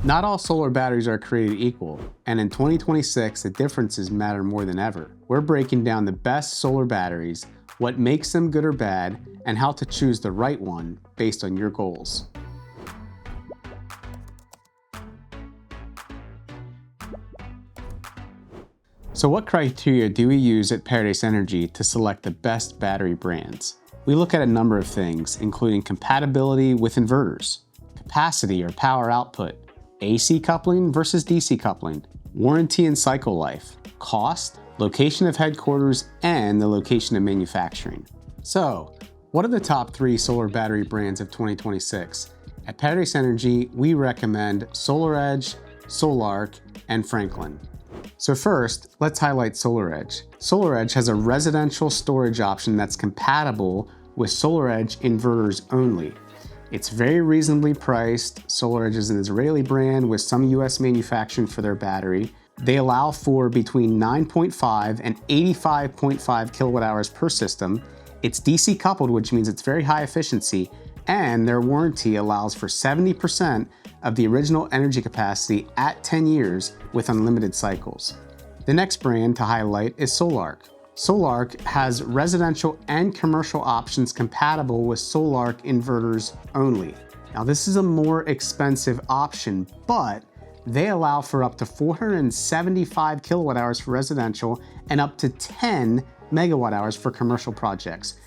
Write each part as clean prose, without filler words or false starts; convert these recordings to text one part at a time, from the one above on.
Not all solar batteries are created equal, and in 2026, the differences matter more than ever. We're breaking down the best solar batteries, what makes them good or bad, and how to choose the right one based on your goals. So what criteria do we use at Paradise Energy to select the best battery brands? We look at a number of things, including compatibility with inverters, capacity or power output, AC coupling versus DC coupling, warranty and cycle life, cost, location of headquarters, and the location of manufacturing. So, what are the top 3 solar battery brands of 2026? At Paradise Energy, we recommend SolarEdge, Sol-Ark, and Franklin. So first, let's highlight SolarEdge. SolarEdge has a residential storage option that's compatible with SolarEdge inverters only. It's very reasonably priced. SolarEdge is an Israeli brand with some US manufacturing for their battery. They allow for between 9.5 and 85.5 kilowatt hours per system. It's DC coupled, which means it's very high efficiency, and their warranty allows for 70% of the original energy capacity at 10 years with unlimited cycles. The next brand to highlight is Sol-Ark. Sol-Ark has residential and commercial options compatible with Sol-Ark inverters only. Now this is a more expensive option, but they allow for up to 475 kilowatt hours for residential and up to 10 megawatt hours for commercial projects.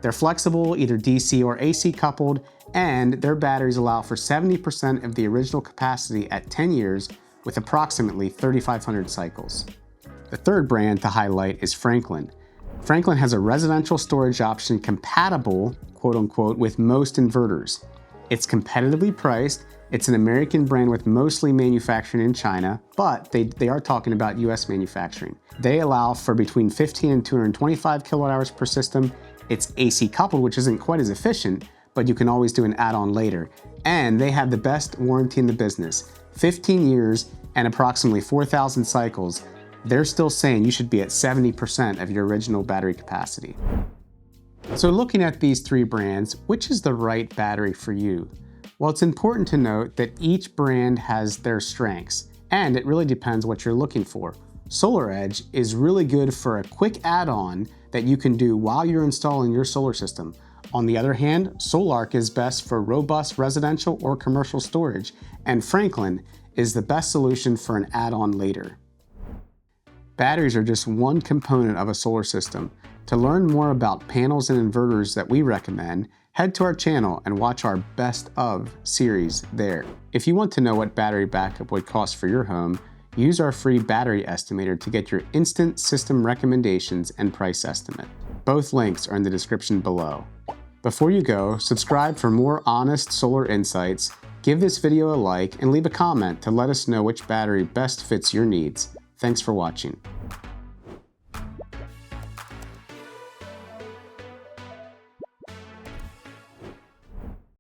They're flexible, either DC or AC coupled, and their batteries allow for 70% of the original capacity at 10 years with approximately 3,500 cycles. The third brand to highlight is Franklin. Franklin has a residential storage option compatible, quote unquote, with most inverters. It's competitively priced. It's an American brand with mostly manufactured in China, but they are talking about US manufacturing. They allow for between 15 and 225 kilowatt hours per system. It's AC coupled, which isn't quite as efficient, but you can always do an add-on later. And they have the best warranty in the business, 15 years and approximately 4,000 cycles. They're still saying you should be at 70% of your original battery capacity. So looking at these 3 brands, which is the right battery for you? Well, it's important to note that each brand has their strengths, and it really depends what you're looking for. SolarEdge is really good for a quick add-on that you can do while you're installing your solar system. On the other hand, Sol-Ark is best for robust residential or commercial storage, and Franklin is the best solution for an add-on later. Batteries are just one component of a solar system. To learn more about panels and inverters that we recommend, head to our channel and watch our Best Of series there. If you want to know what battery backup would cost for your home, use our free battery estimator to get your instant system recommendations and price estimate. Both links are in the description below. Before you go, subscribe for more honest solar insights, give this video a like, and leave a comment to let us know which battery best fits your needs. Thanks for watching.